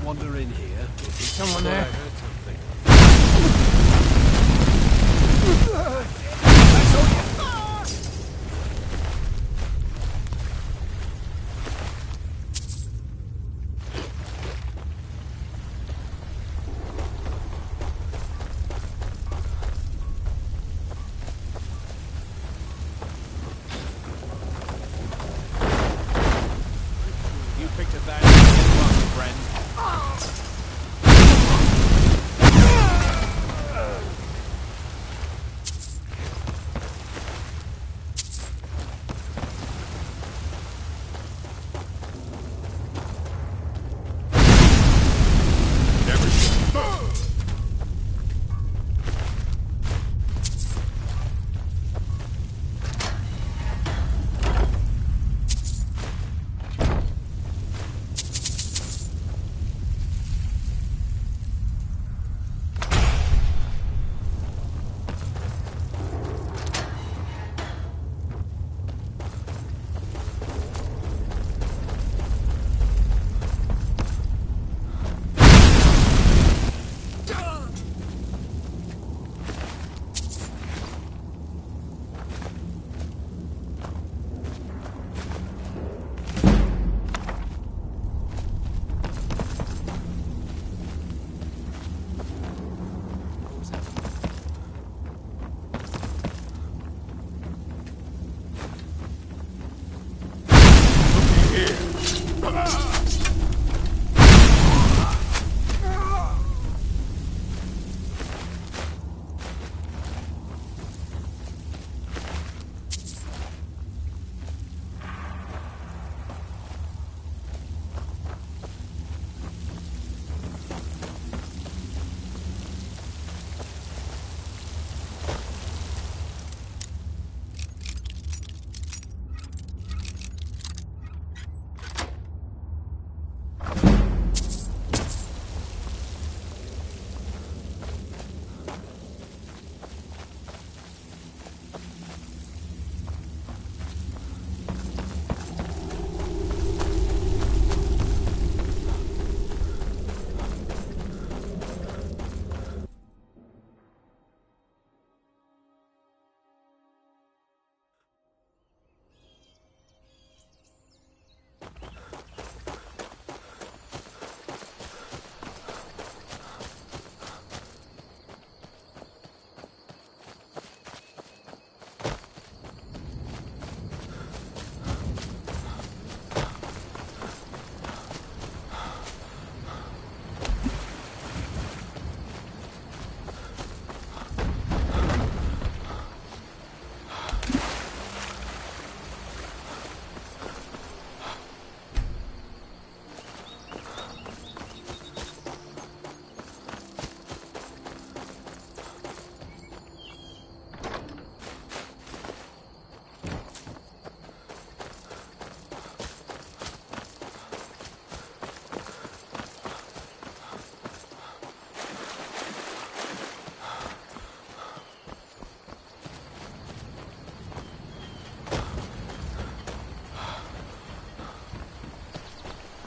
wander in here. Someone there? You picked a bad one, friend.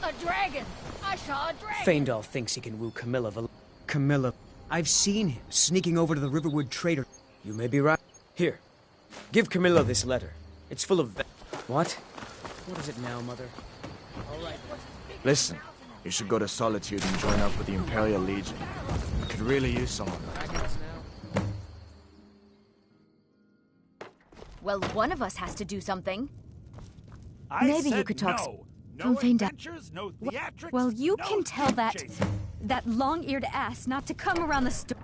A dragon! I saw a dragon! Faendal thinks he can woo Camilla. Camilla. I've seen him sneaking over to the Riverwood Trader. You may be right. Here. Give Camilla this letter. It's full of... What? What is it now, Mother? All right. Listen, you should go to Solitude and join up with the Imperial Legion. I could really use someone. Well, one of us has to do something. Maybe you could talk no from Faendal. adventures, no theatrics, Well, you no can tell that chasing. long-eared ass not to come around the store.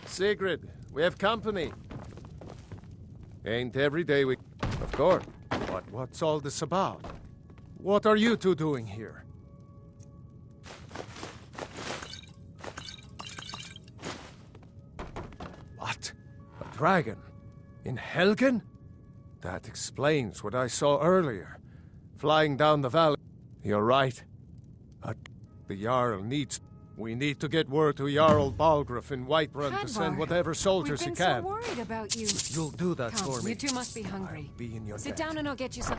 Sigrid, we have company. Ain't every day we... Of course. But what's all this about? What are you two doing here? What? A dragon? In Helgen? That explains what I saw earlier. Flying down the valley. You're right. But the Jarl needs... We need to get word to Jarl Balgruuf in Whiterun to send Hadvar, whatever soldiers we've he been can. so worried about you. You'll do that Come, for me. you two must be hungry. I'll be in your Sit debt. down and I'll get you some.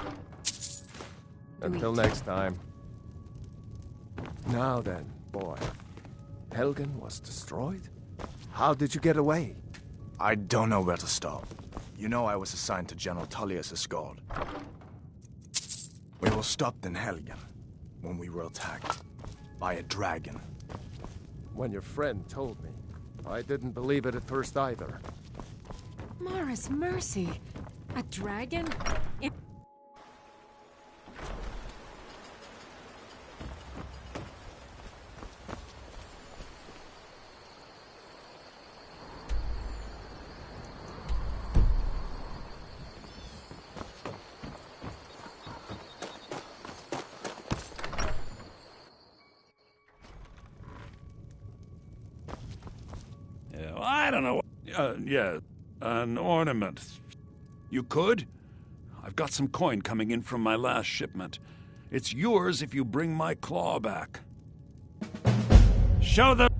Until next time. Now then, boy. Helgen was destroyed? How did you get away? I don't know where to start. You know I was assigned to General Tullius' guard. We were stopped in Helgen when we were attacked by a dragon. When your friend told me, I didn't believe it at first either. Morris Mercy. A dragon? Yeah, well, I don't know. Yeah, an ornament. You could? I've got some coin coming in from my last shipment. It's yours if you bring my claw back. Show them.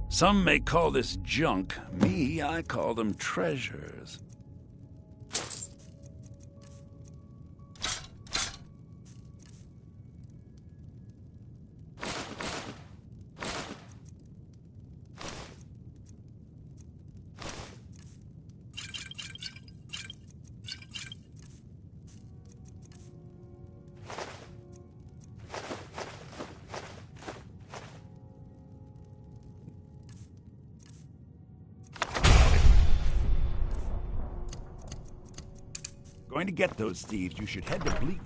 Some may call this junk. Me, I call them treasures. Going to get those thieves. You should head to Bleak.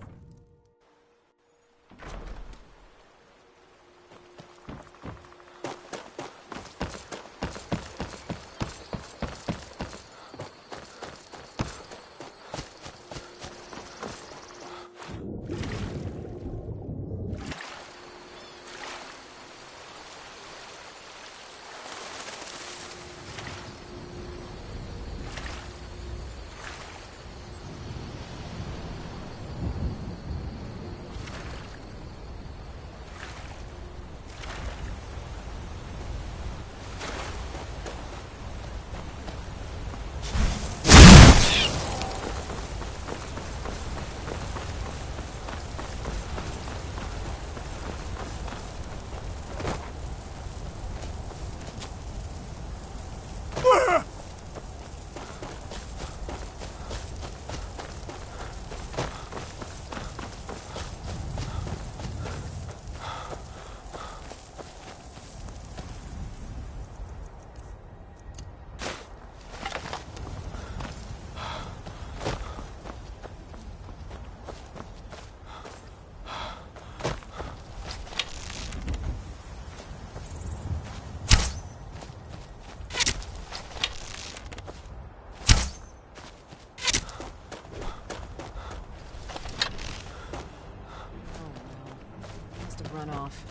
Run off.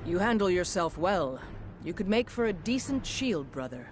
You handle yourself well. You could make for a decent shield, brother.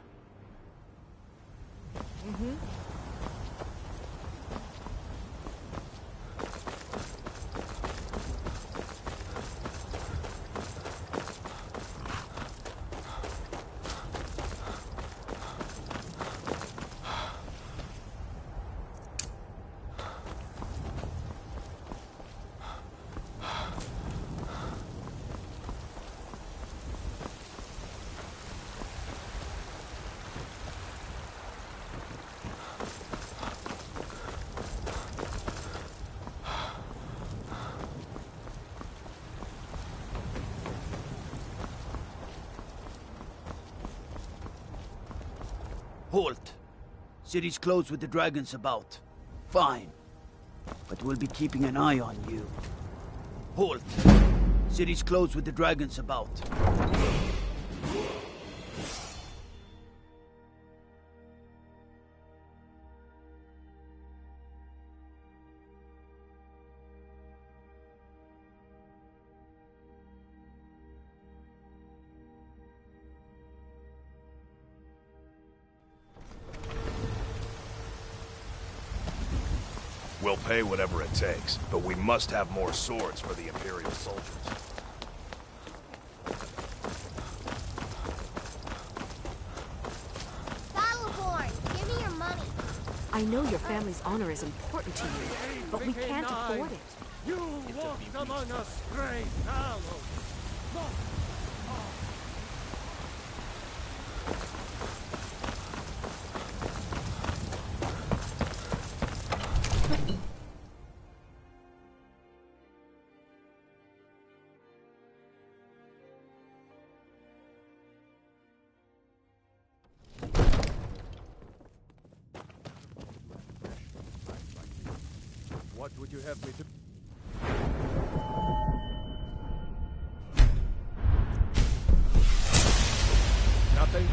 Halt. City's closed with the dragons about. Fine. But we'll be keeping an eye on you. Halt. City's closed with the dragons about. We'll pay whatever it takes, but we must have more swords for the Imperial soldiers. Battleborn, give me your money. I know your family's honor is important to you, but we can't afford it. You walked among us, stray fallows. What would you have me to... Nothing?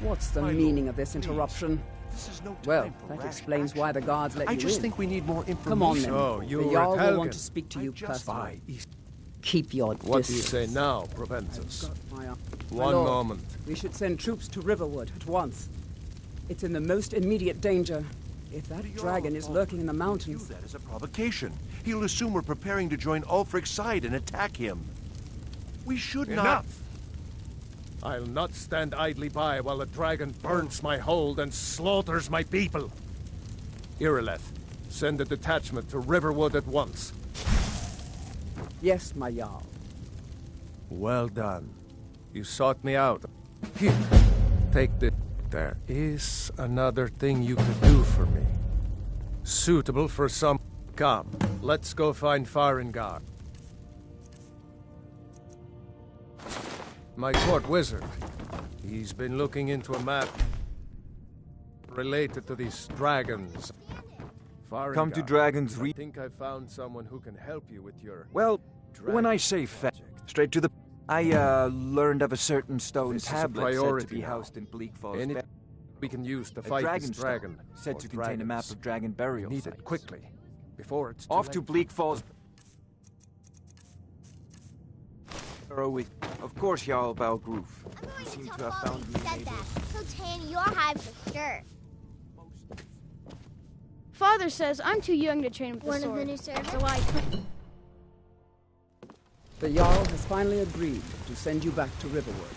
What's the meaning of this interruption? This is no time Well, for that rash explains action. why the guards let you in. I just think we need more information. Come on, then. Oh, you the were Jarl at will Helgen. want to speak to you personally. Fine. Keep your What distance. do you say now prevents us? My One lord, moment. We should send troops to Riverwood at once. It's in the most immediate danger. If that dragon is lurking in the mountains... View that as a provocation. He'll assume we're preparing to join Ulfric's side and attack him. We should not... Enough! I'll not stand idly by while the dragon burns my hold and slaughters my people. Irileth, send a detachment to Riverwood at once. Yes, my Jarl. Well done. You sought me out. Here, take this. There is another thing you could do for me. Suitable for some... Come, let's go find Farengar. My court wizard. He's been looking into a map related to these dragons. Farengar. Come to Dragon's I think I found someone who can help you with your... Well, when I say straight to the... I learned of a certain stone This is a tablet said to priority be now. housed in Bleak Falls. Any we can use to A fight dragon this stone, dragon. said or to contain a map dragons. of dragon burial We need sites. it quickly, before it's too Off late. to Bleak Falls. Of course, Jarl Balgroof. I'm going You to seem tell to have Father found you new said neighbors. that. He'll tan your hide for sure. Father says I'm too young to train with the One sword. of the new servants? So I... The Jarl has finally agreed to send you back to Riverwood.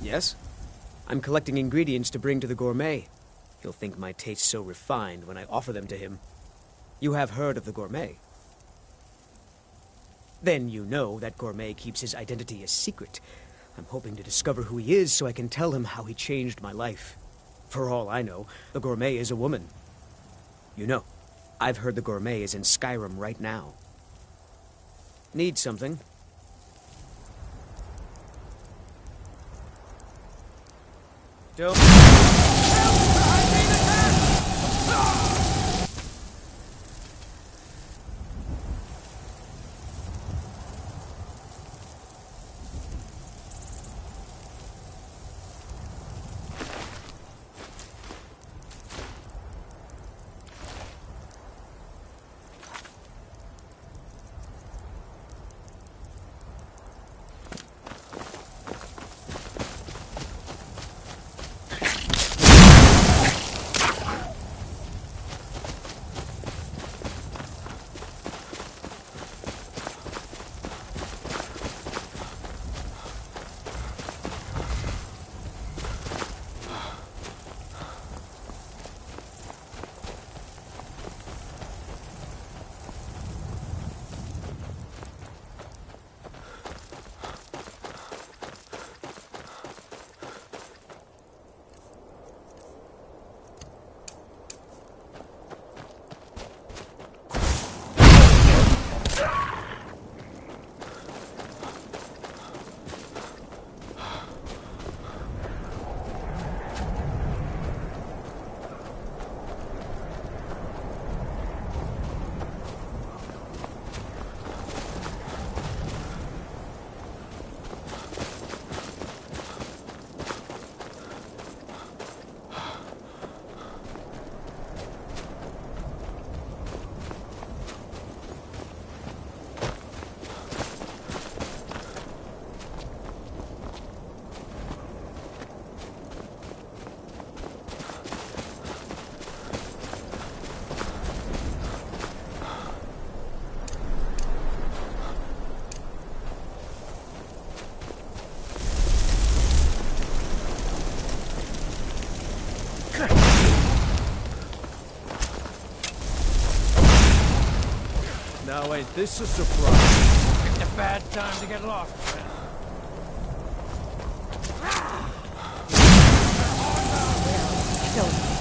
Yes? I'm collecting ingredients to bring to the gourmet. He'll think my taste's so refined when I offer them to him. You have heard of the gourmet? Then you know that gourmet keeps his identity a secret. I'm hoping to discover who he is so I can tell him how he changed my life. For all I know, the gourmet is a woman. You know, I've heard the gourmet is in Skyrim right now. Need something? Don't... Now ain't this a surprise? It's a bad time to get lost, friend. Kill him.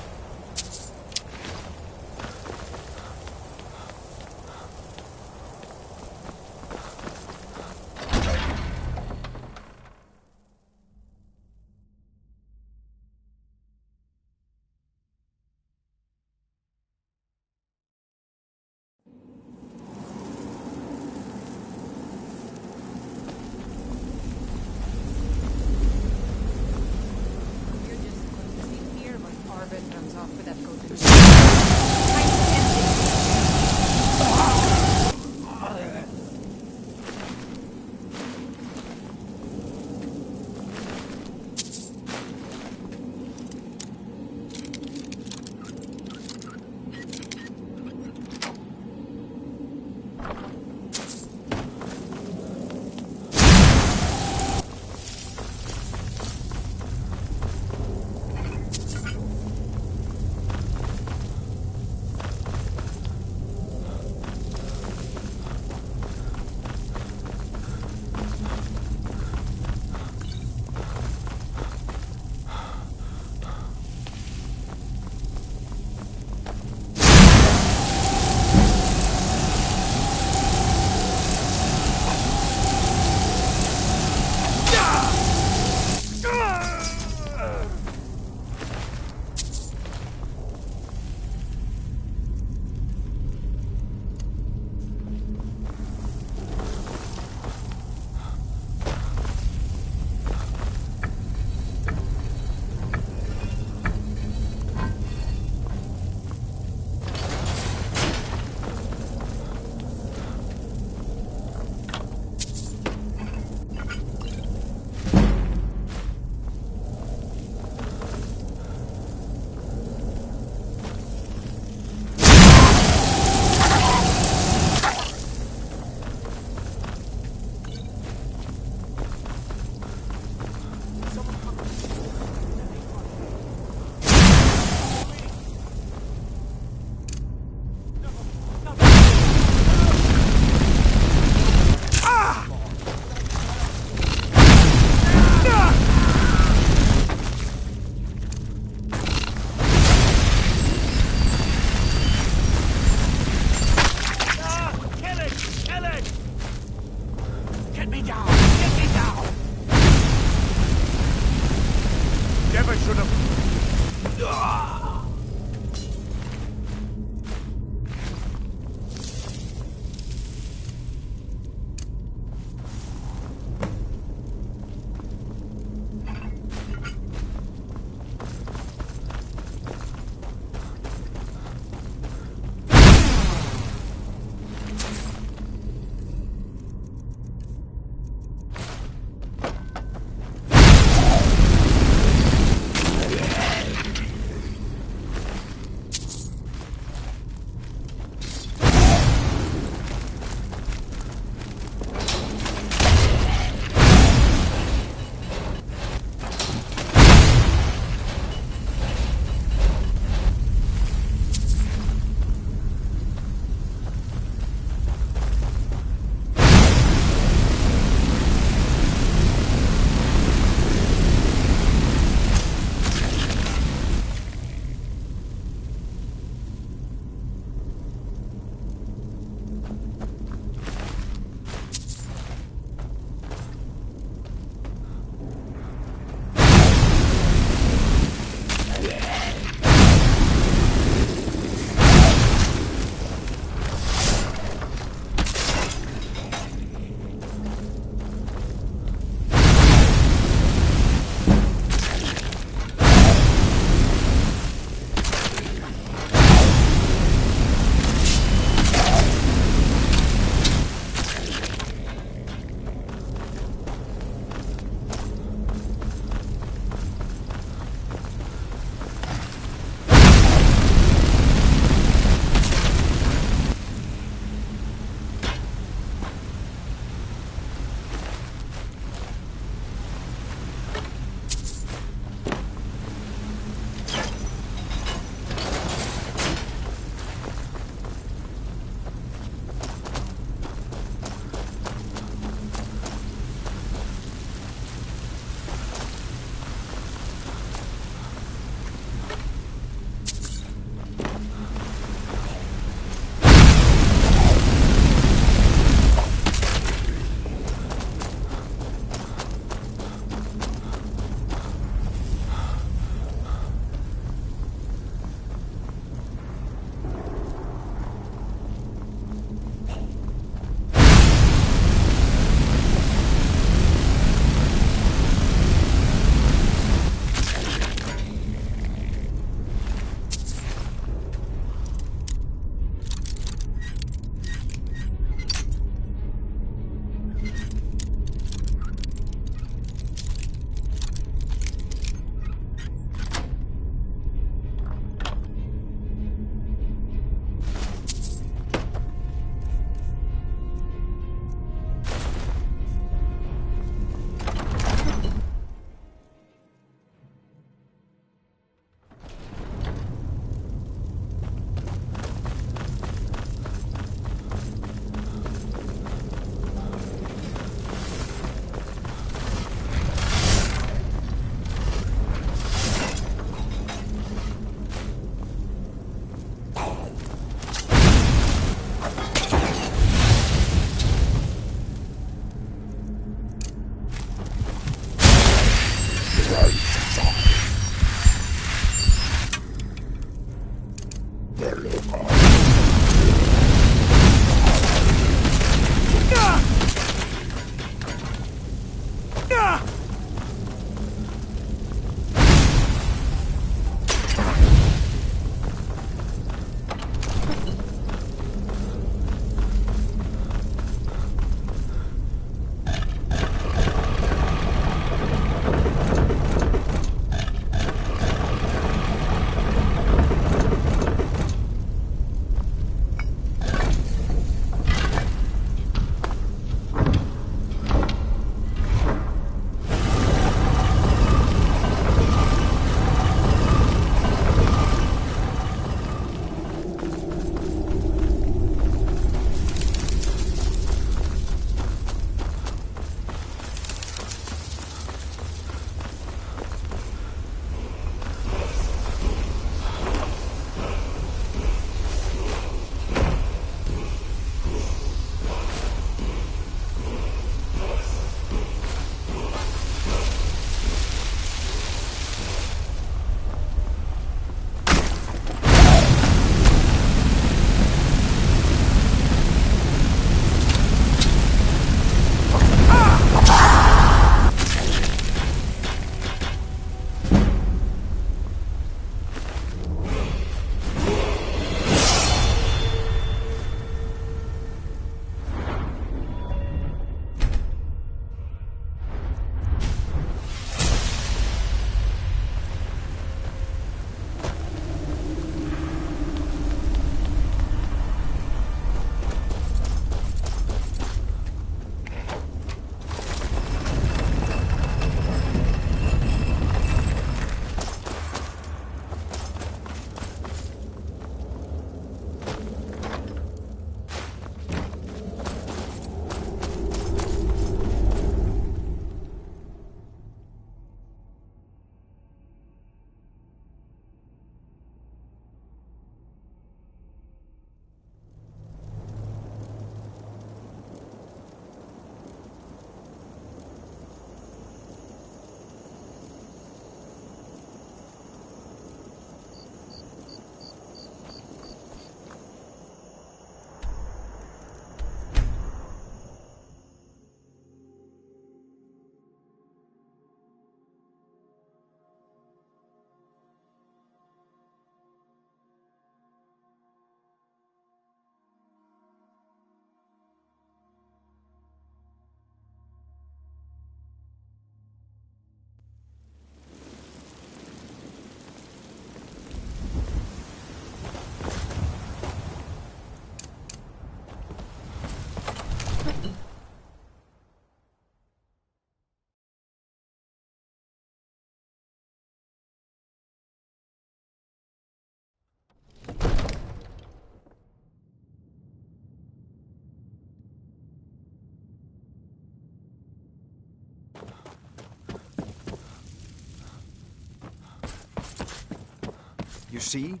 You see?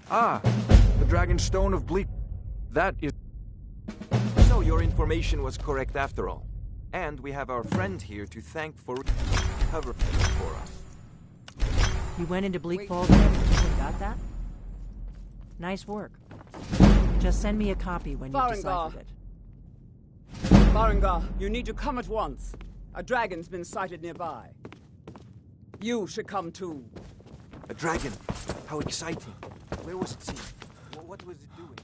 Ah, the Dragon Stone of Bleak. That is... So your information was correct after all. And we have our friend here to thank for covering it for us. You went into Bleak Falls and got that? Nice work. Just send me a copy when you've deciphered it. Farengar, you need to come at once. A dragon's been sighted nearby. You should come too. A dragon? How exciting. Where was it seen? What was it doing?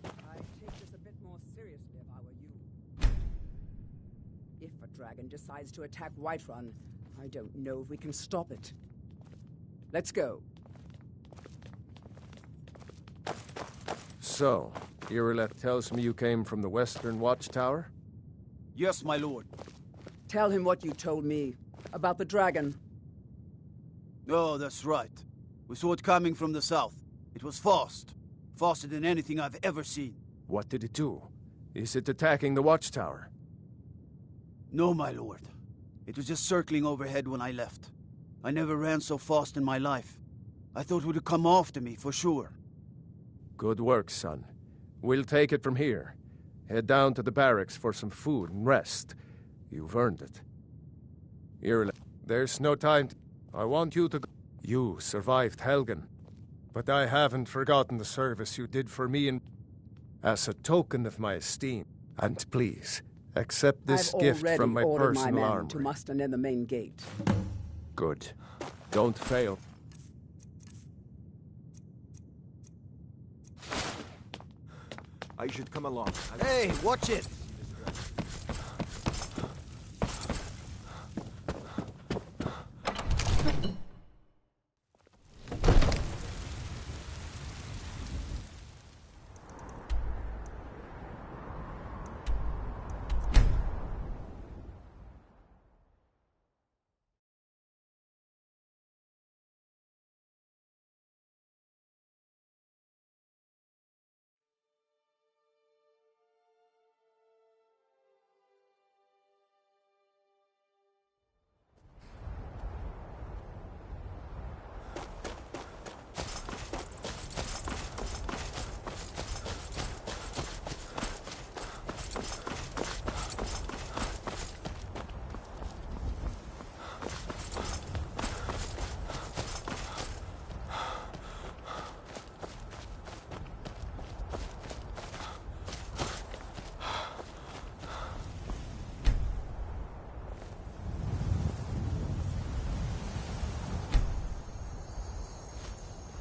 I'd take this a bit more seriously if I were you. If a dragon decides to attack Whiterun, I don't know if we can stop it. Let's go. So, Irileth tells me you came from the Western Watchtower? Yes, my lord. Tell him what you told me about the dragon. Oh, that's right. We saw it coming from the south. It was fast. Faster than anything I've ever seen. What did it do? Is it attacking the Watchtower? No, my lord. It was just circling overhead when I left. I never ran so fast in my life. I thought it would come after me, for sure. Good work, son. We'll take it from here. Head down to the barracks for some food and rest. You've earned it. Irileth, there's no time to... I want you to go. You survived Helgen, but I haven't forgotten the service you did for me, and as a token of my esteem. And please, accept this gift from my personal armory. To muster near the main gate. Good. Don't fail. I should come along. Hey, watch it!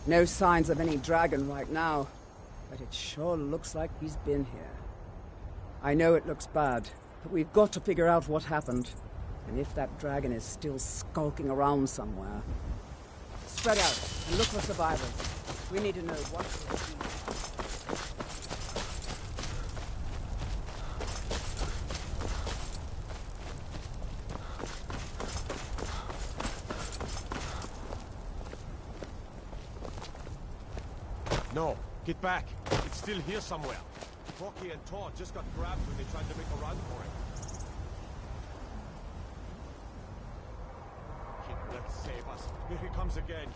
No signs of any dragon right now, but it sure looks like he's been here. I know it looks bad, but we've got to figure out what happened. And if that dragon is still skulking around somewhere. Spread out and look for survivors. We need to know what to do. No, get back. It's still here somewhere. Rocky and Todd just got grabbed when they tried to make a run for it. Kid, let's save us. Here he comes again.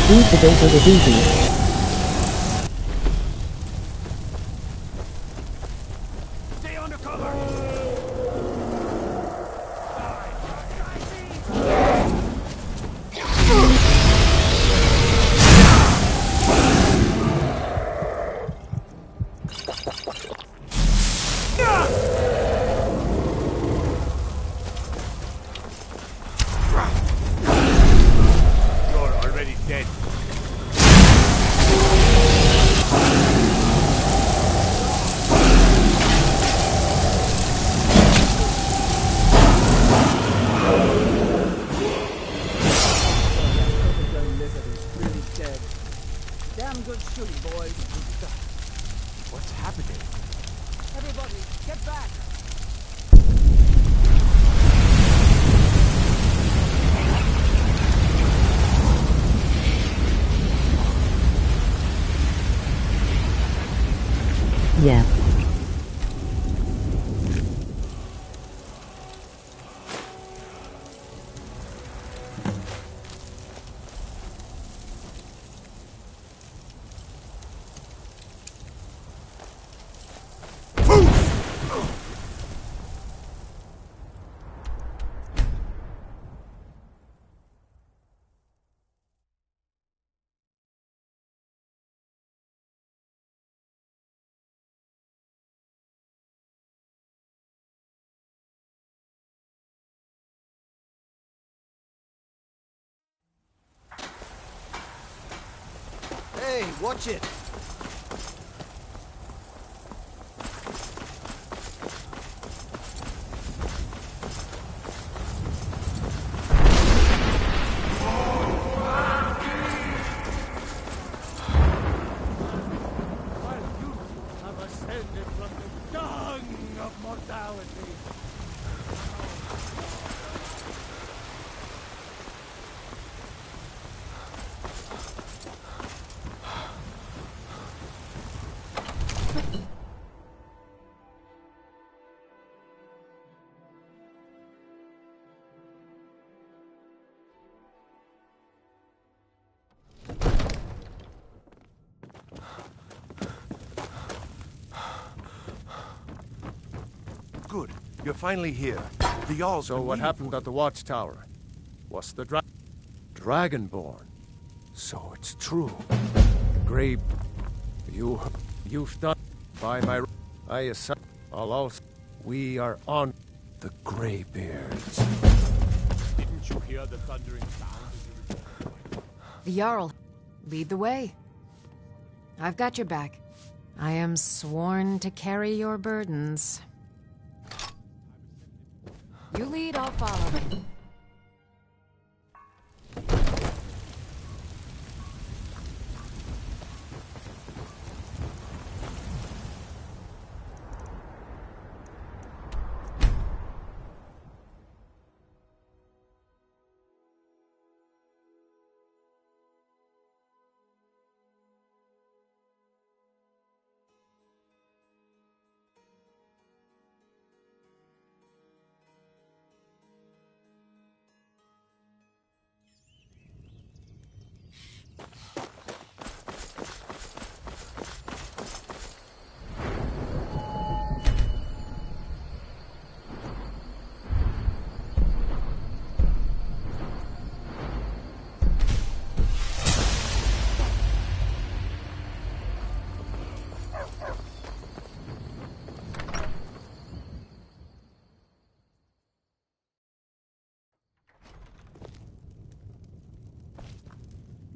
Activated ability. Stay under cover! watch it! Good. You're finally here. The Jarl's So been what waiting happened for at the watchtower? Was the Dragonborn? So it's true. The Grey... You've done... By my... I assign... I'll also... We are on... The Greybeards. Didn't you hear the thundering sound? The Jarl, lead the way. I've got your back. I am sworn to carry your burdens. You lead, I'll follow.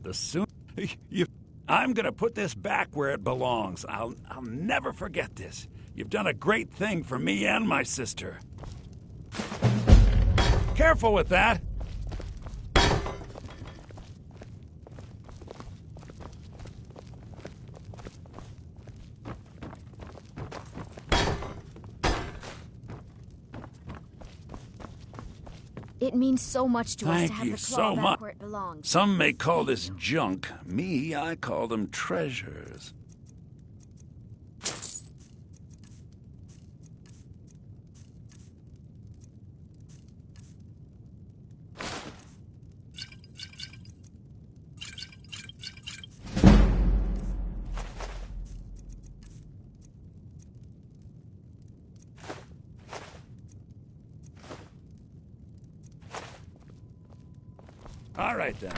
The soon I'm gonna put this back where it belongs. I'll never forget this. You've done a great thing for me and my sister. Careful with that. It means so much to us to Thank have you the claw so back much. where it belongs. Some may call this junk. Me, I call them treasures. All right, then.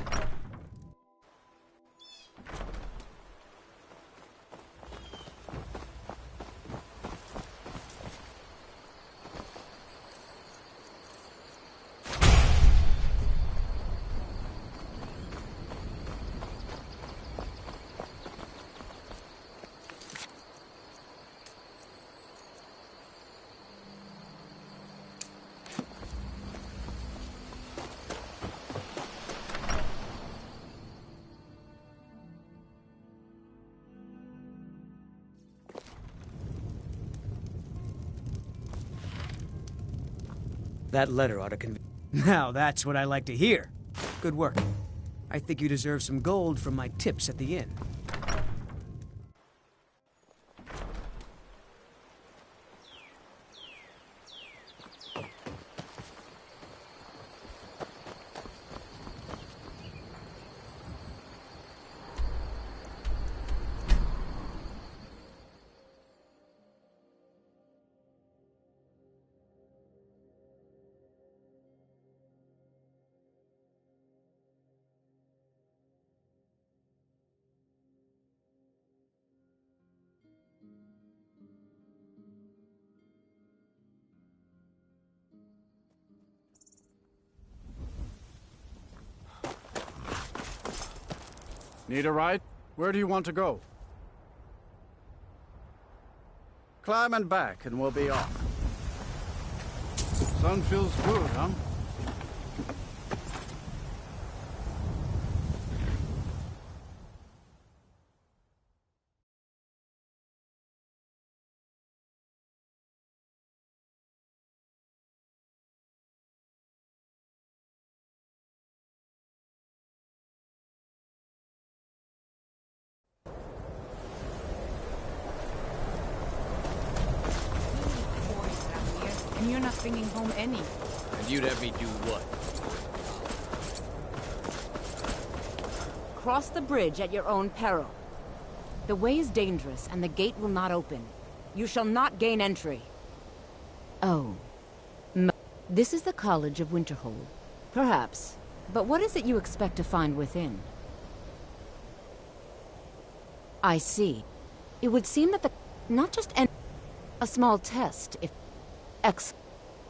That letter ought to convince... Now that's what I like to hear. Good work. I think you deserve some gold from my tips at the inn. Need a ride? Where do you want to go? Climb and back, and we'll be off. Sun feels good, huh? And you're not bringing home any. And you'd have me do what? Cross the bridge at your own peril. The way is dangerous, and the gate will not open. You shall not gain entry. Oh. This is the College of Winterhold. Perhaps. But what is it you expect to find within? I see. It would seem that not just a small test, if...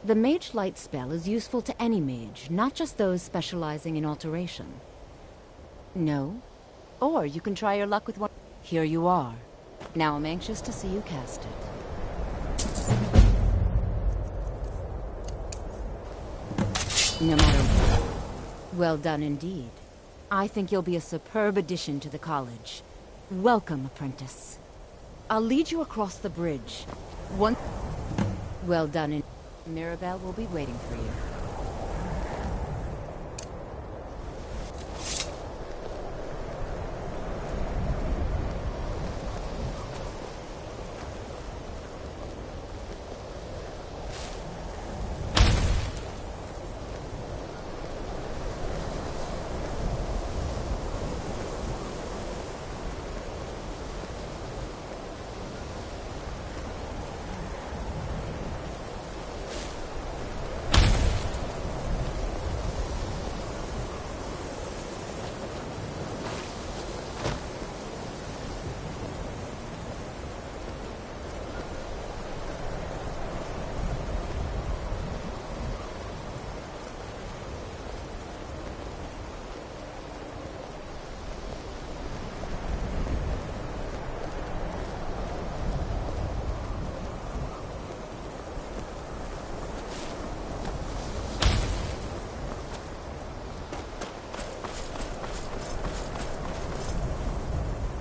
The Mage Light spell is useful to any mage, not just those specializing in alteration. No? Or you can try your luck with one. Here you are. Now I'm anxious to see you cast it. No matter what. Well done indeed. I think you'll be a superb addition to the college. Welcome, apprentice. I'll lead you across the bridge. Well done indeed. Mirabelle will be waiting for you.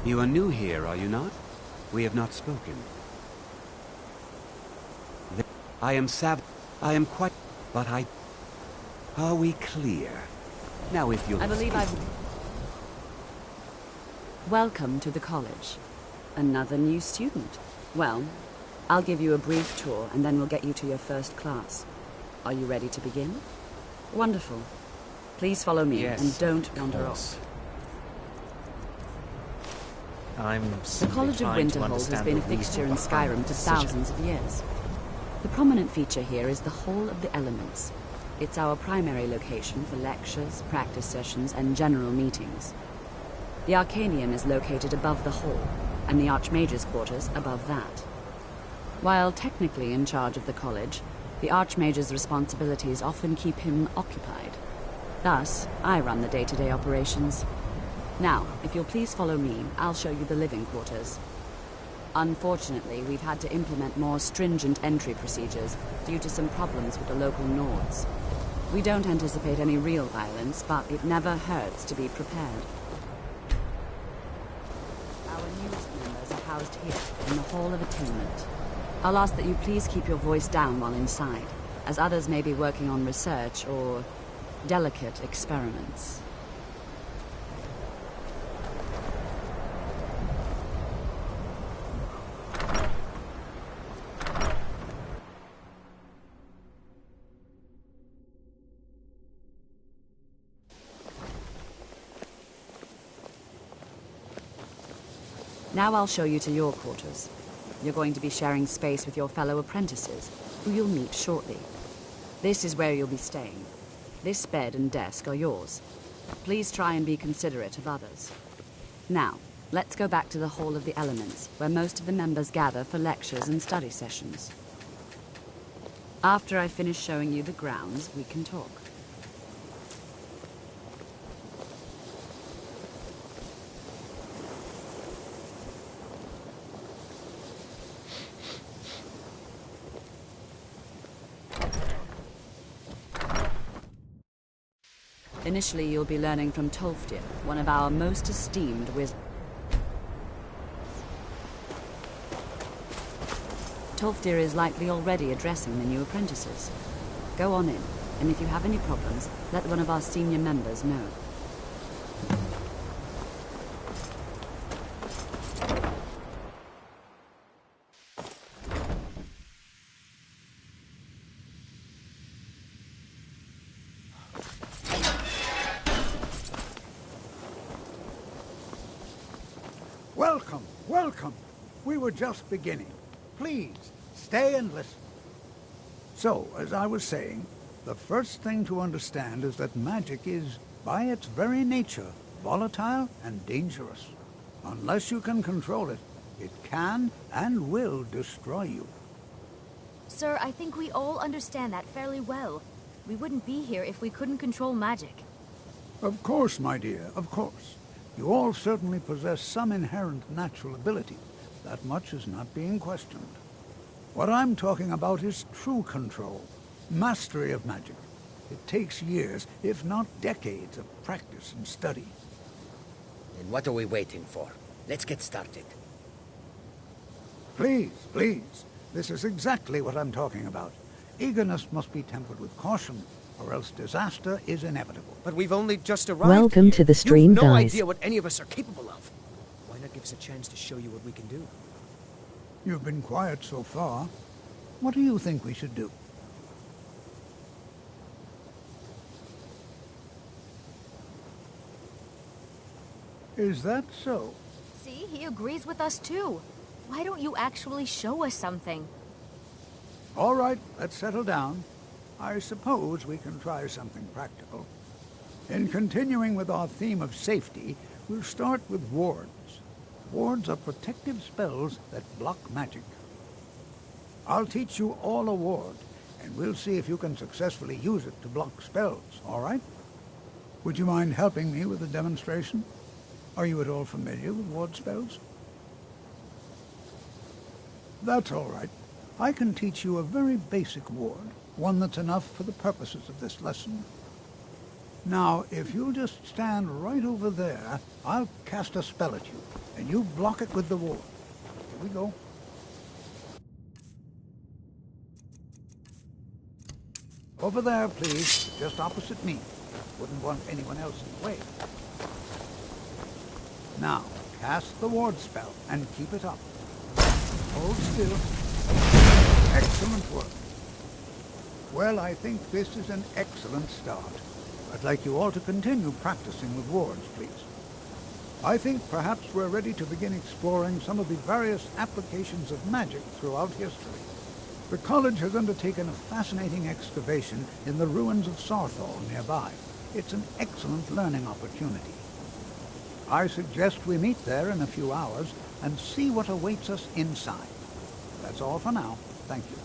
You are new here, are you not? We have not spoken. I am I am quite... But I... Are we clear? Now if you'll... I believe I've... Welcome to the college. Another new student. Well, I'll give you a brief tour and then we'll get you to your first class. Are you ready to begin? Wonderful. Please follow me and don't wander off. The College of Winterhold has been a fixture in Skyrim for thousands of years. The prominent feature here is the Hall of the Elements. It's our primary location for lectures, practice sessions, and general meetings. The Arcanium is located above the hall, and the Archmage's quarters above that. While technically in charge of the college, the Archmage's responsibilities often keep him occupied. Thus, I run the day-to-day operations. Now, if you'll please follow me, I'll show you the living quarters. Unfortunately, we've had to implement more stringent entry procedures due to some problems with the local Nords. We don't anticipate any real violence, but it never hurts to be prepared. Our newest members are housed here, in the Hall of Attainment. I'll ask that you please keep your voice down while inside, as others may be working on research or delicate experiments. Now I'll show you to your quarters. You're going to be sharing space with your fellow apprentices, who you'll meet shortly. This is where you'll be staying. This bed and desk are yours. Please try and be considerate of others. Now, let's go back to the Hall of the Elements, where most of the members gather for lectures and study sessions. After I finish showing you the grounds, we can talk. Initially, you'll be learning from Tolfdir, one of our most esteemed wizards. Tolfdir is likely already addressing the new apprentices. Go on in, and if you have any problems, let one of our senior members know. Welcome, welcome. We were just beginning. Please, stay and listen. So, as I was saying, the first thing to understand is that magic is, by its very nature, volatile and dangerous. Unless you can control it, it can and will destroy you. Sir, I think we all understand that fairly well. We wouldn't be here if we couldn't control magic. Of course, my dear, of course. You all certainly possess some inherent natural ability. That much is not being questioned. What I'm talking about is true control, mastery of magic. It takes years, if not decades, of practice and study. And what are we waiting for? Let's get started. Please, please. This is exactly what I'm talking about. Eagerness must be tempered with caution, or else disaster is inevitable. But we've only just arrived. Welcome to the stream, You've no guys. idea what any of us are capable of. Why not give us a chance to show you what we can do? You've been quiet so far. What do you think we should do? Is that so? See, he agrees with us too. Why don't you actually show us something? All right, let's settle down. I suppose we can try something practical. In continuing with our theme of safety, we'll start with wards. Wards are protective spells that block magic. I'll teach you all a ward, and we'll see if you can successfully use it to block spells, all right? Would you mind helping me with a demonstration? Are you at all familiar with ward spells? That's all right. I can teach you a very basic ward, one that's enough for the purposes of this lesson. Now, if you'll just stand right over there, I'll cast a spell at you, and you block it with the ward. Here we go. Over there, please, just opposite me. Wouldn't want anyone else in the way. Now, cast the ward spell, and keep it up. Hold still. Excellent work. Well, I think this is an excellent start. I'd like you all to continue practicing with wards, please. I think perhaps we're ready to begin exploring some of the various applications of magic throughout history. The college has undertaken a fascinating excavation in the ruins of Sarthal nearby. It's an excellent learning opportunity. I suggest we meet there in a few hours and see what awaits us inside. That's all for now. Thank you.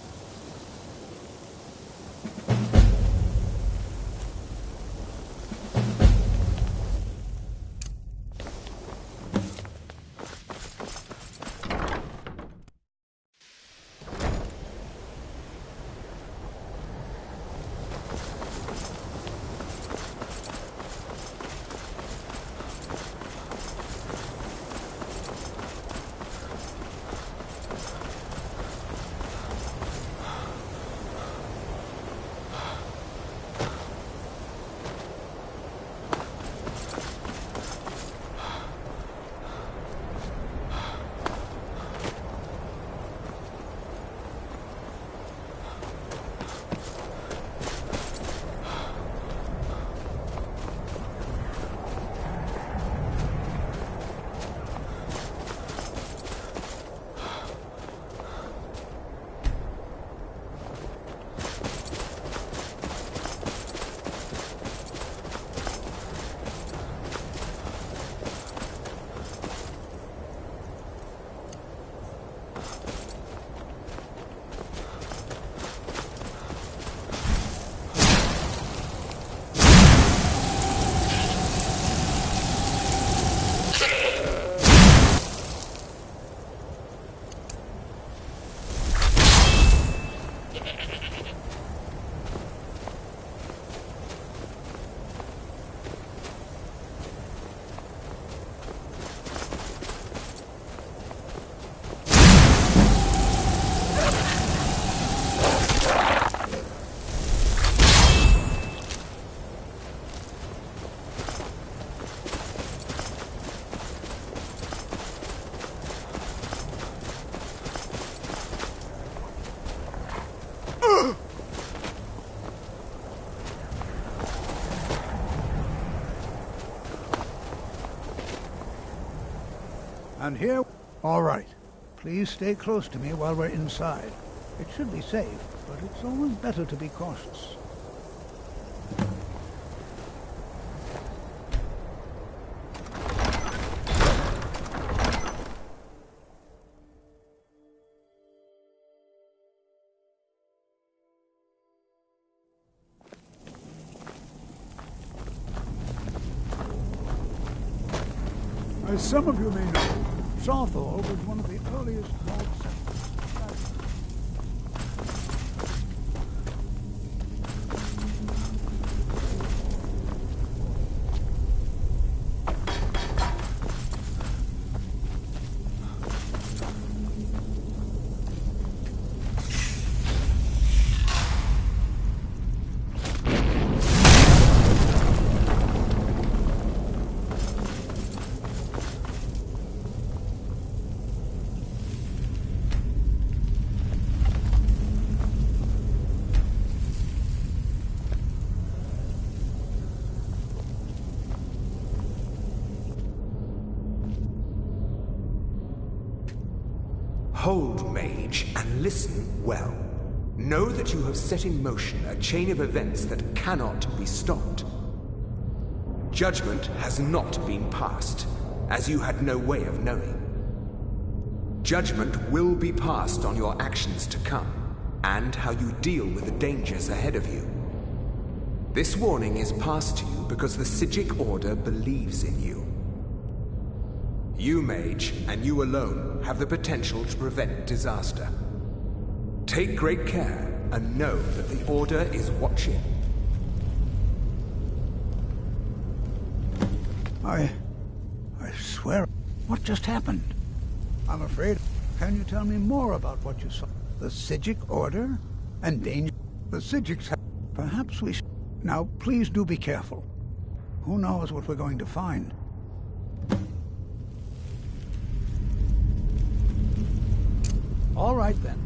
And here... All right. Please stay close to me while we're inside. It should be safe, but it's always better to be cautious. As some of you may know, Southall was one of the earliest lord settlers. Hold, mage, and listen well. Know that you have set in motion a chain of events that cannot be stopped. Judgment has not been passed, as you had no way of knowing. Judgment will be passed on your actions to come, and how you deal with the dangers ahead of you. This warning is passed to you because the Psijic Order believes in you. You, mage, and you alone, have the potential to prevent disaster. Take great care, and know that the Order is watching. I swear, what just happened? I'm afraid. Can you tell me more about what you saw? The Psijic Order? And danger? The Psijics have... Perhaps we should... Now, please do be careful. Who knows what we're going to find? All right, then.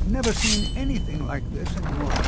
Never seen anything like this in North.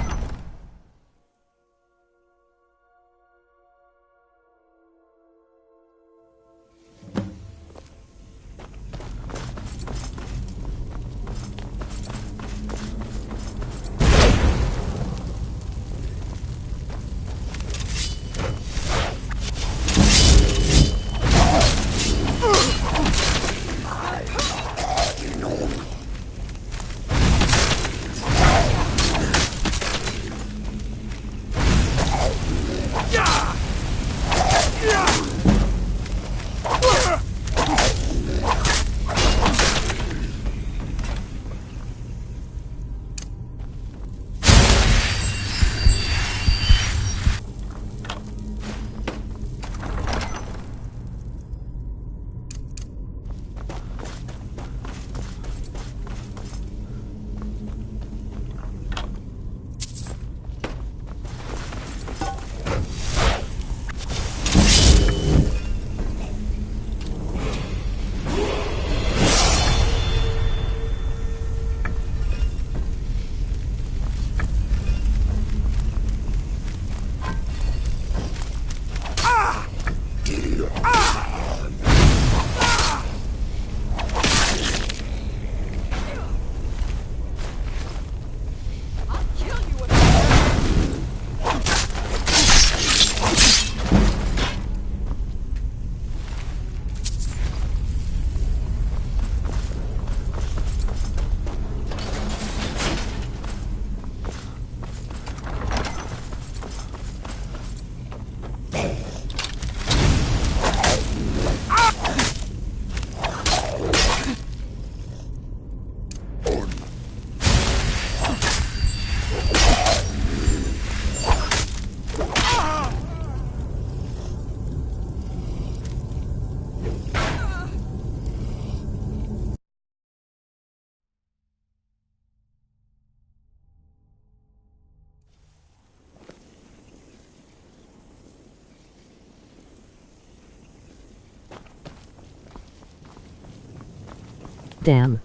Damn.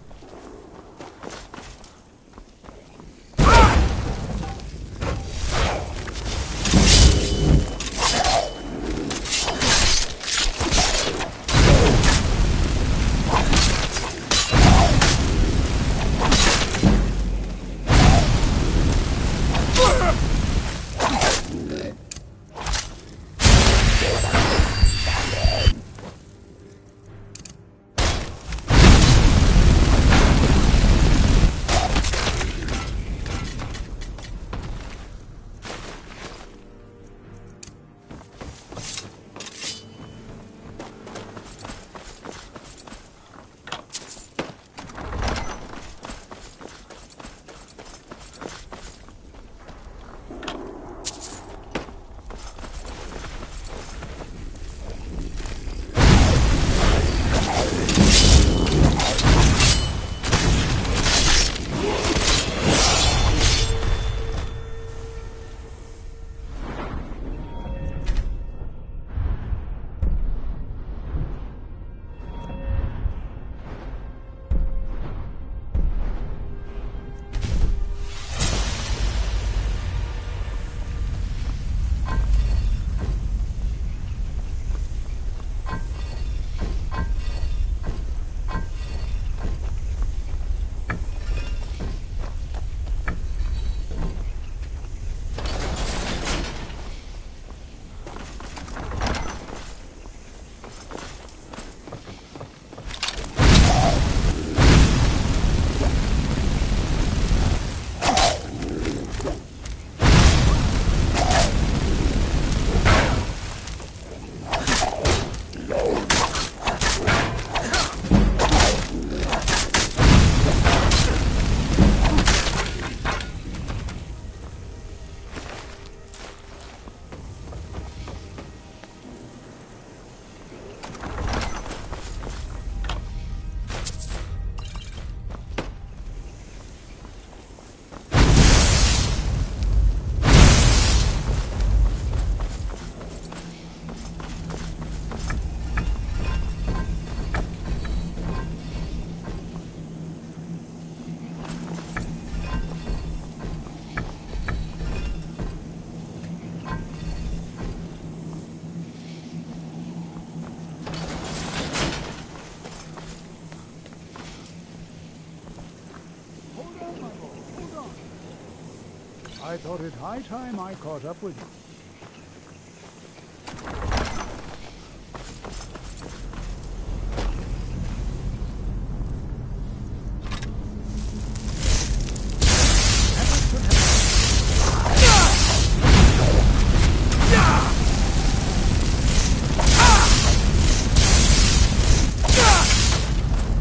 I thought it high time I caught up with you.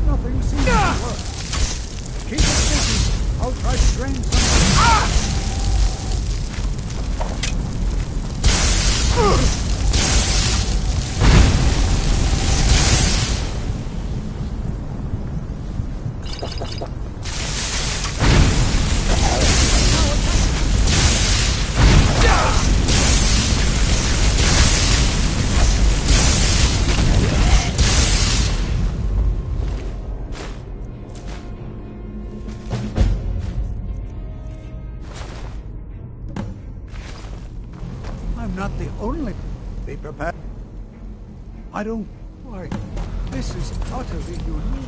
Nothing seems to work. Keep it busy. I'll try to drain some. I'm not the only. Be prepared. I don't worry. This is utterly unique.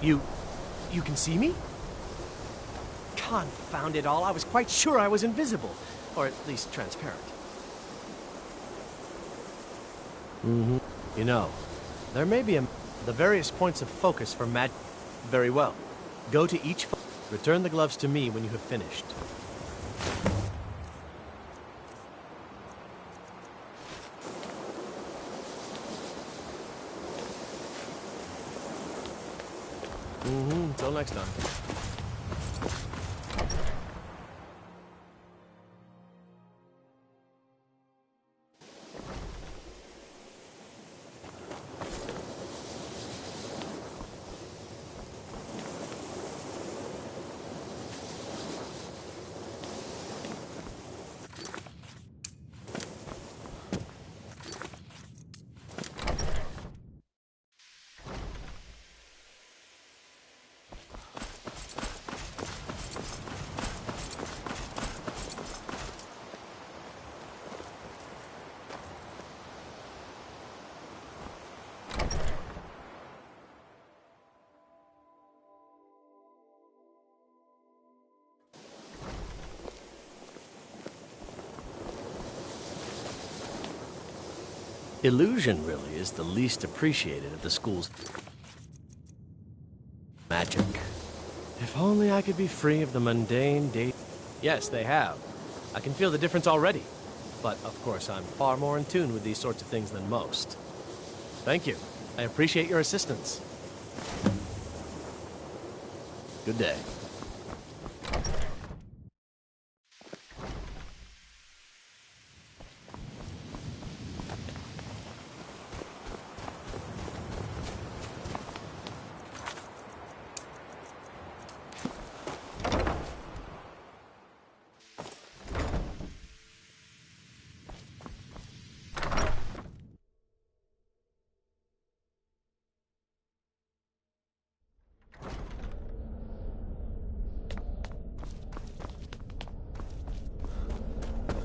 You can see me? Confound it all, I was quite sure I was invisible. Or at least transparent. You know, there may be the various points of focus for magic. Very well. Go to each. Return the gloves to me when you have finished. Until next time. Illusion really is the least appreciated of the school's magic. If only I could be free of the mundane day. Yes, they have. I can feel the difference already. But of course, I'm far more in tune with these sorts of things than most. Thank you. I appreciate your assistance. Good day.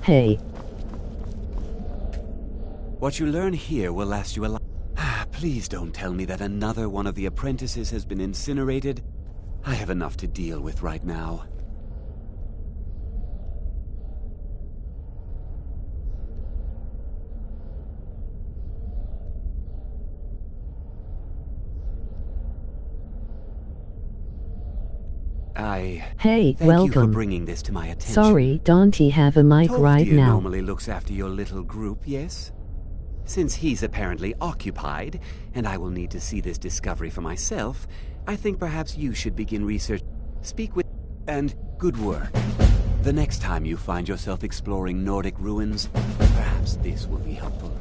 Hey. What you learn here will last you a life. Please don't tell me that another one of the apprentices has been incinerated. I have enough to deal with right now. Hey, thank welcome. you for bringing this to my attention. Sorry, don't he have a mic right Tolfdir now? normally looks after your little group, yes? Since he's apparently occupied, and I will need to see this discovery for myself, I think perhaps you should begin research. Speak with... and good work. The next time you find yourself exploring Nordic ruins, perhaps this will be helpful.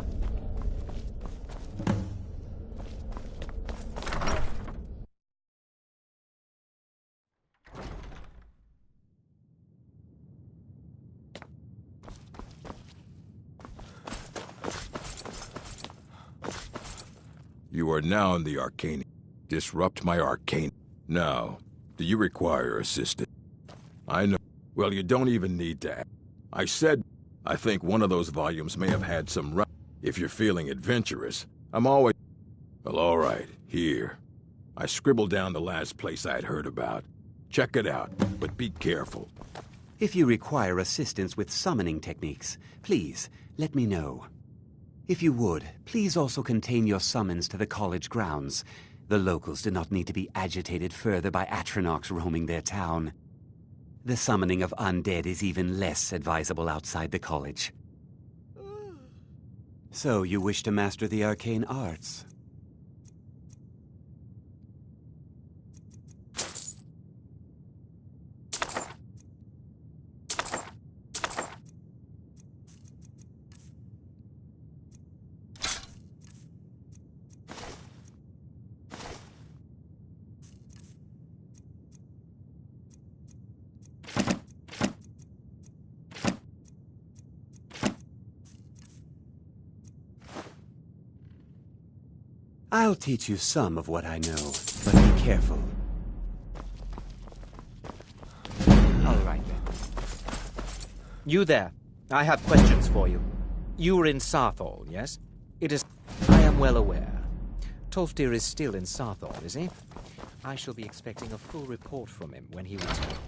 You are now in the arcane. Disrupt my arcane. Now, do you require assistance? I know. Well, you don't even need to ask. I said, I think one of those volumes may have had some If you're feeling adventurous, I'm always... Well, all right, here. I scribbled down the last place I had heard about. Check it out, but be careful. If you require assistance with summoning techniques, please, let me know. If you would, please also contain your summons to the college grounds. The locals do not need to be agitated further by Atronachs roaming their town. The summoning of undead is even less advisable outside the college. So, you wish to master the arcane arts? I'll teach you some of what I know, but be careful. All right, then. You there. I have questions for you. You were in Sarthol, yes? It is... I am well aware. Tolfdir is still in Sarthol, is he? I shall be expecting a full report from him when he returns.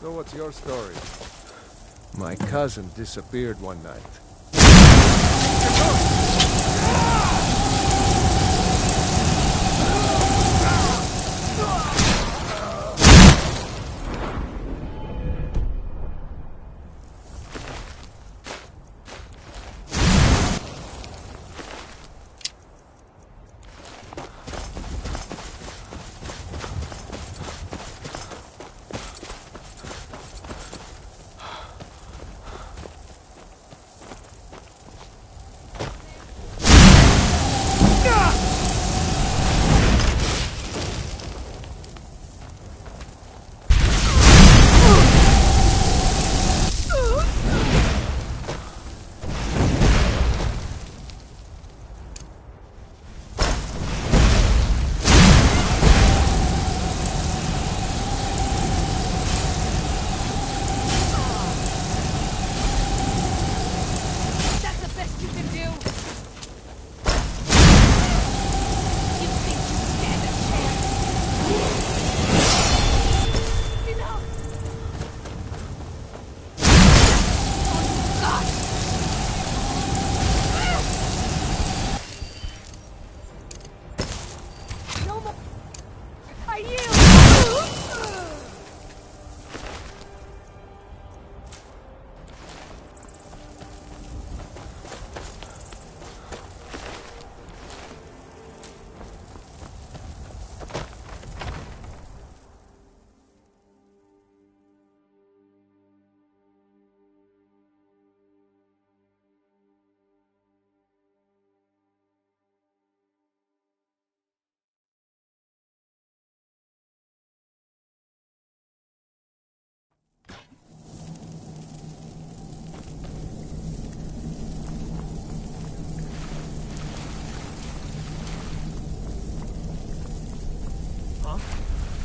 So what's your story? My cousin disappeared one night.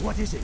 What is it?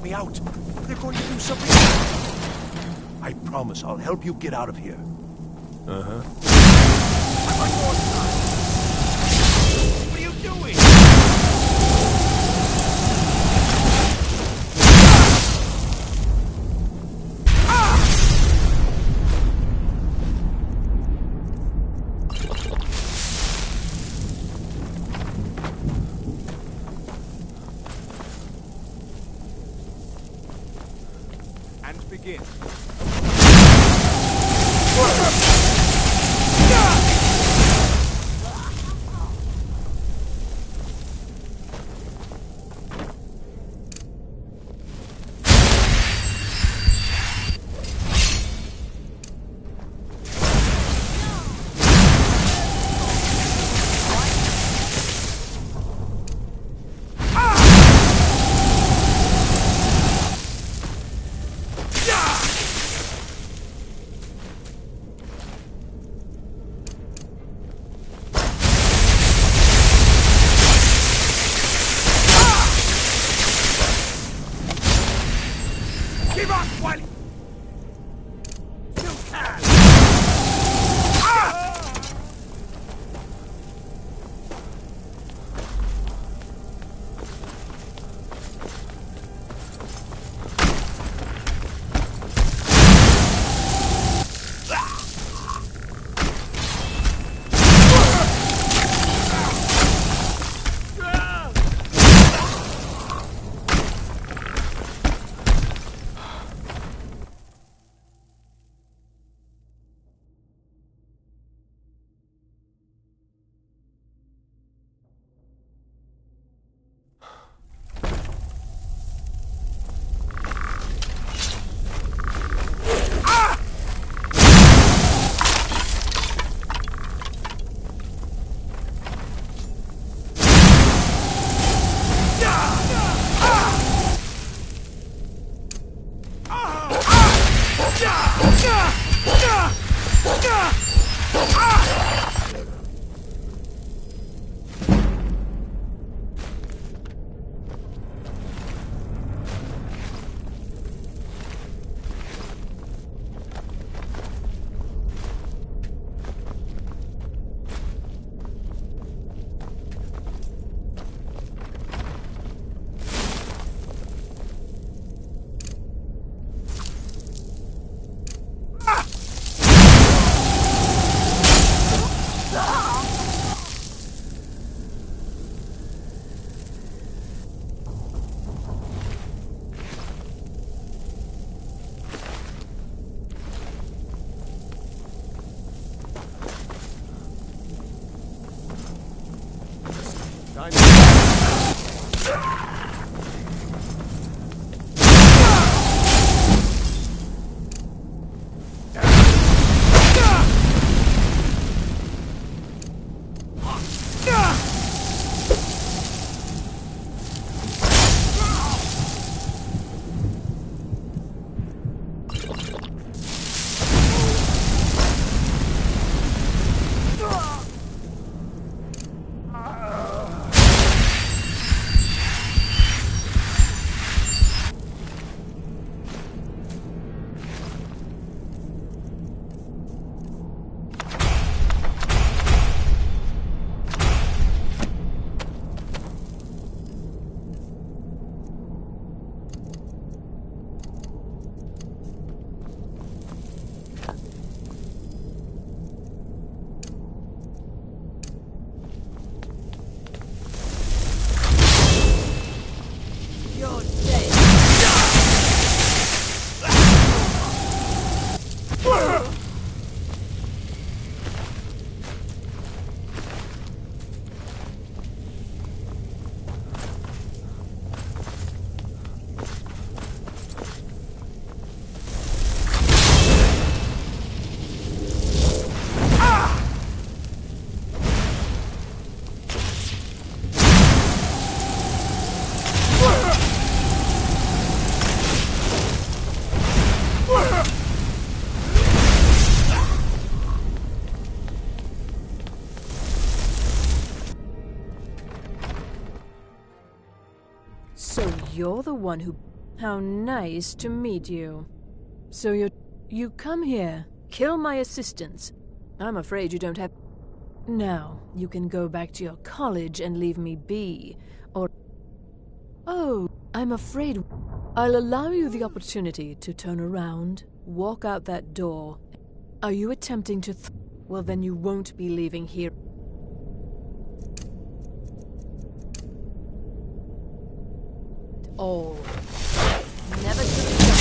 me out. They're going to do something. I promise I'll help you get out of here. Uh-huh. What are you doing? And begin. Give up while you can! So you're the one who... How nice to meet you. So you come here, kill my assistants. I'm afraid you don't have... Now, you can go back to your college and leave me be, or... Oh, I'm afraid... I'll allow you the opportunity to turn around, walk out that door. Are you attempting to... Well, then you won't be leaving here. Oh. Never should have done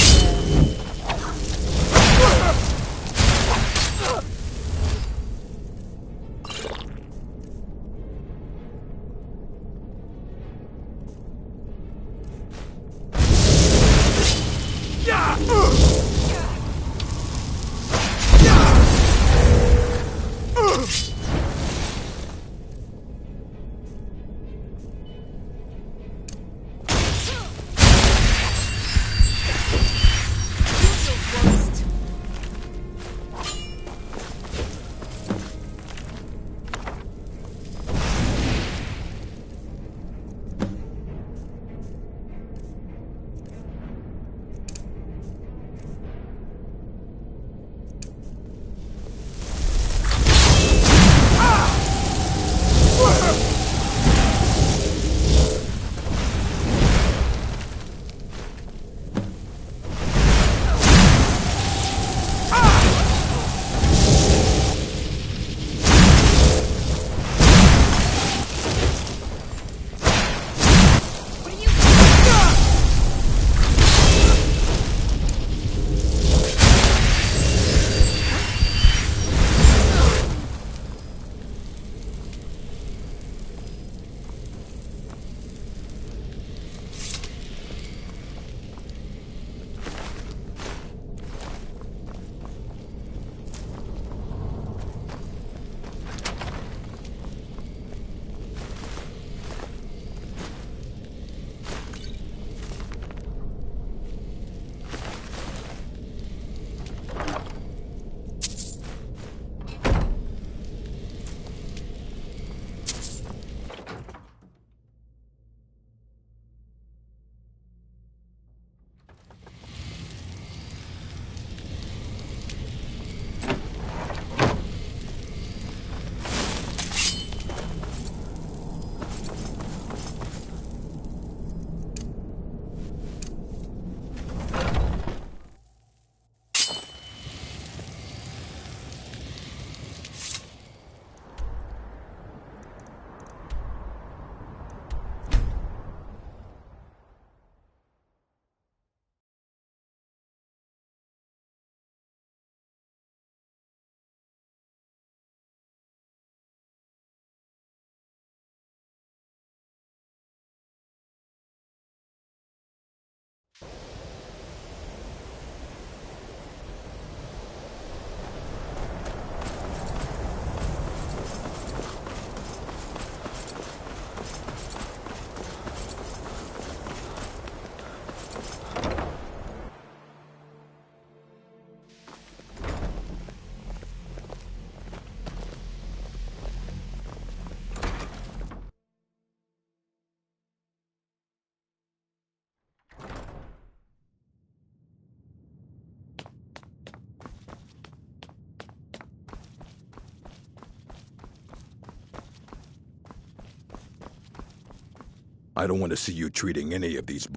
I don't want to see you treating any of these...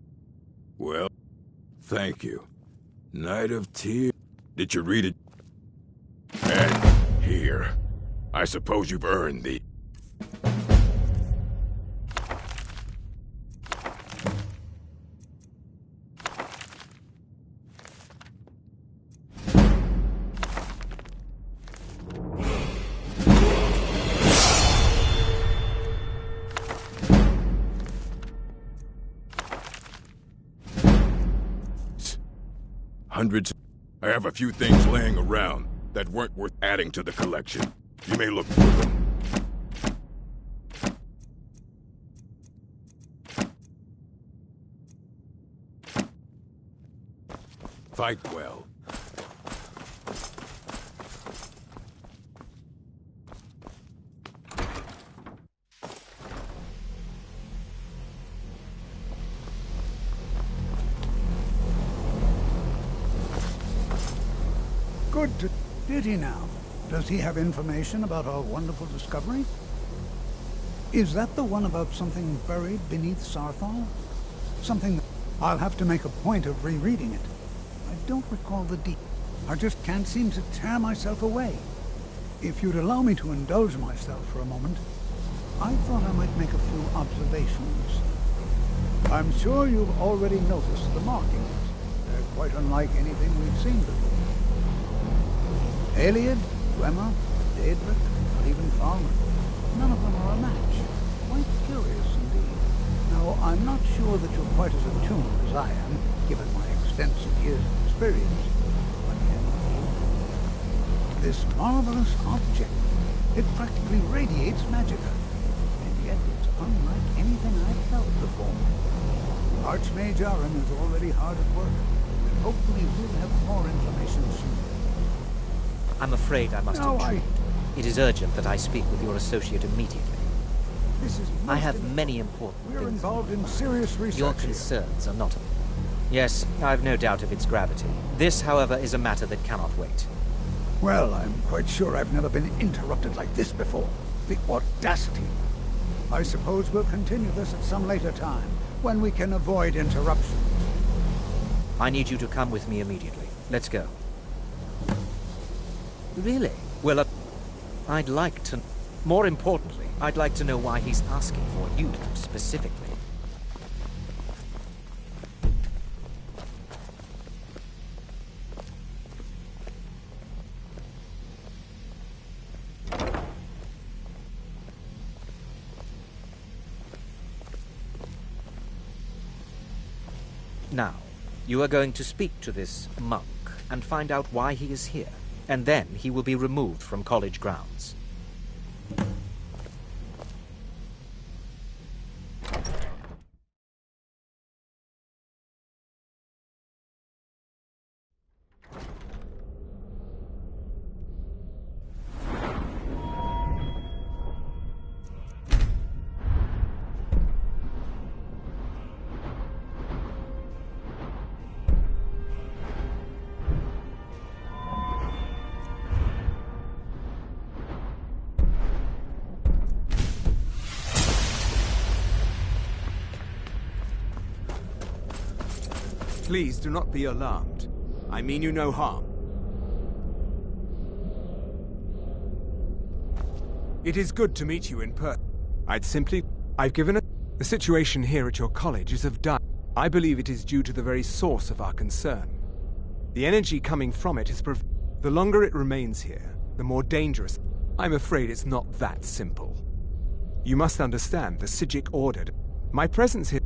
Well, thank you. Night of Tears. Did you read it? And here. I suppose you've earned the... Hundreds. I have a few things laying around that weren't worth adding to the collection. You may look through them. Fight well. Good. Did he now? Does he have information about our wonderful discovery? Is that the one about something buried beneath Sarthal? Something... I'll have to make a point of rereading it. I don't recall the details. I just can't seem to tear myself away. If you'd allow me to indulge myself for a moment, I thought I might make a few observations. I'm sure you've already noticed the markings. They're quite unlike anything we've seen before. Eliad, Dwemer, Daedric, or even Thalmor. None of them are a match. Quite curious indeed. Now, I'm not sure that you're quite as attuned as I am, given my extensive years of experience. But can you feel it? This marvelous object, it practically radiates magicka. And yet it's unlike anything I've felt before. Archmage Aran is already hard at work, and hopefully we'll have more information soon. I'm afraid I must intrude. It is urgent that I speak with your associate immediately. I have many important things. We're involved in serious research. Your concerns are not... Yes, I've no doubt of its gravity. This, however, is a matter that cannot wait. Well, I'm quite sure I've never been interrupted like this before. The audacity. I suppose we'll continue this at some later time, when we can avoid interruptions. I need you to come with me immediately. Let's go. Really? Well, I'd like to... More importantly, I'd like to know why he's asking for you specifically. Now, you are going to speak to this monk and find out why he is here. And then he will be removed from college grounds. Please do not be alarmed. I mean you no harm. It is good to meet you in person. I've given the situation here at your college is of dire. I believe it is due to the very source of our concern. The energy coming from it is the longer it remains here, the more dangerous. I'm afraid it's not that simple. You must understand, the Psijic ordered. My presence here,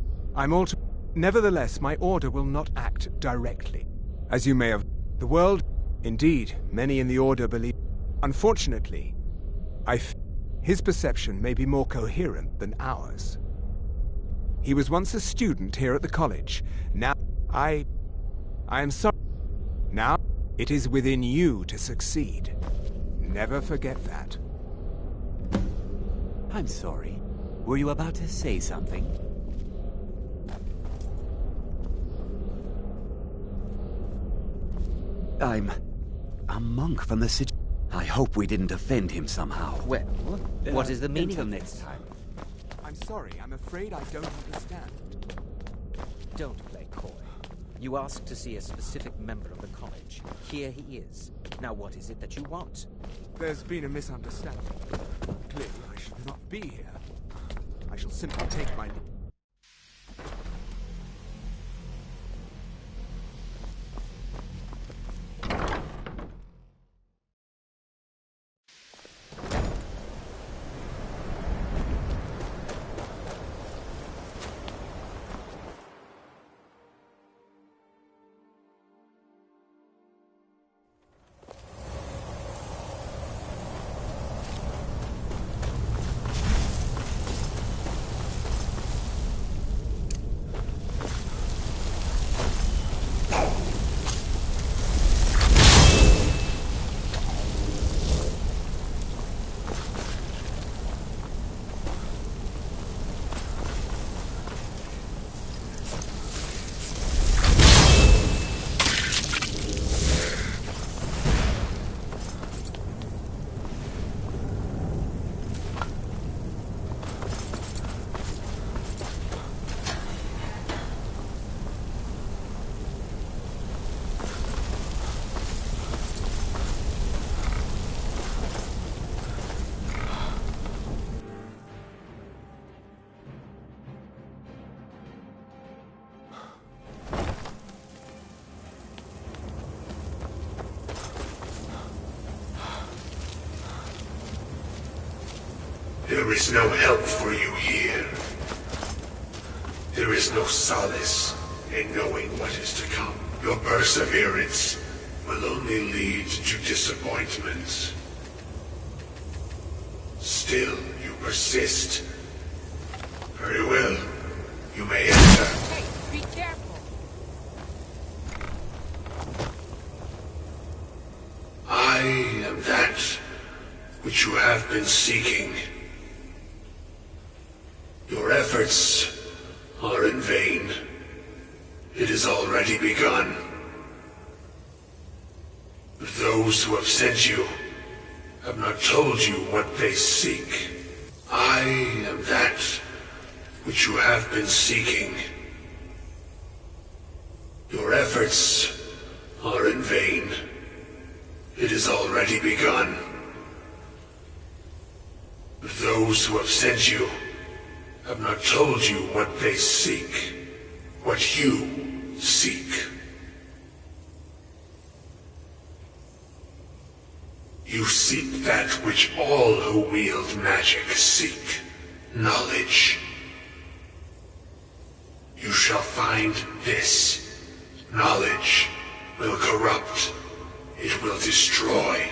Nevertheless, my order will not act directly. As you may have... The world... Indeed, many in the order believe... Unfortunately, his perception may be more coherent than ours. He was once a student here at the college. Now, I am sorry. Now, it is within you to succeed. Never forget that. I'm sorry. Were you about to say something? I'm a monk from the Psijic. I hope we didn't offend him somehow. Well, what is the meaning until of next time. I'm sorry, I'm afraid I don't understand. Don't play coy. You asked to see a specific member of the college. Here he is. Now what is it that you want? There's been a misunderstanding. Clearly, I should not be here. I shall simply take my leave. There is no help for you here. There is no solace in knowing what is to come. Your perseverance will only lead to disappointment. Still, you persist. Very well. You may enter. Hey, be careful! I am that which you have been seeking. Your efforts are in vain. It has already begun. Those who have sent you have not told you what they seek. I am that which you have been seeking. Your efforts are in vain. It has already begun. Those who have sent you have not told you what they seek, what you seek. You seek that which all who wield magic seek, knowledge. You shall find this. Knowledge will corrupt. It will destroy.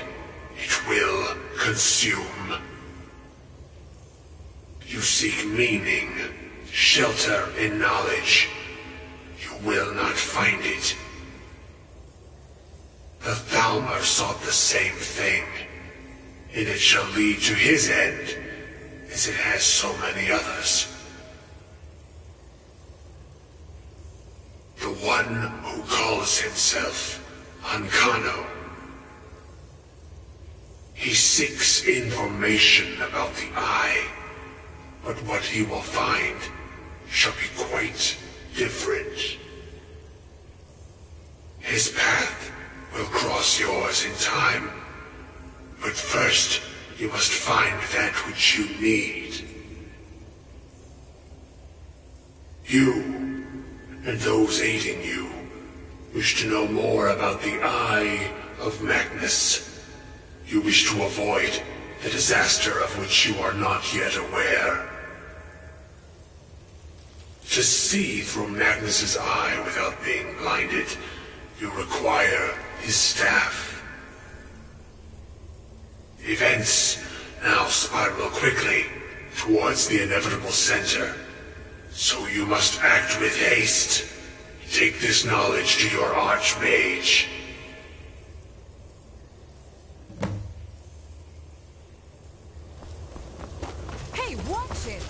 It will consume. You seek meaning, shelter in knowledge. You will not find it. The Thalmor sought the same thing, and it shall lead to his end, as it has so many others. The one who calls himself Ancano. He seeks information about the Eye, but what he will find shall be quite different. His path will cross yours in time, but first you must find that which you need. You, and those aiding you, wish to know more about the Eye of Magnus. You wish to avoid the disaster of which you are not yet aware. To see through Magnus's eye without being blinded, you require his staff. Events now spiral quickly towards the inevitable center, so you must act with haste. Take this knowledge to your Archmage. Hey, watch it!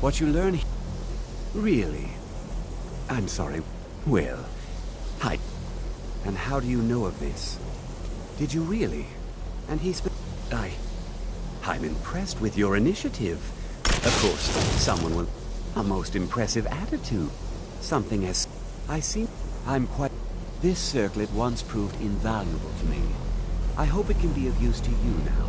What you learn he- Really? I'm sorry. Well, hi. And how do you know of this? Did you really? And he's... I'm impressed with your initiative. Of course, someone with a most impressive attitude. Something as... I see... I'm quite... This circlet once proved invaluable to me. I hope it can be of use to you now.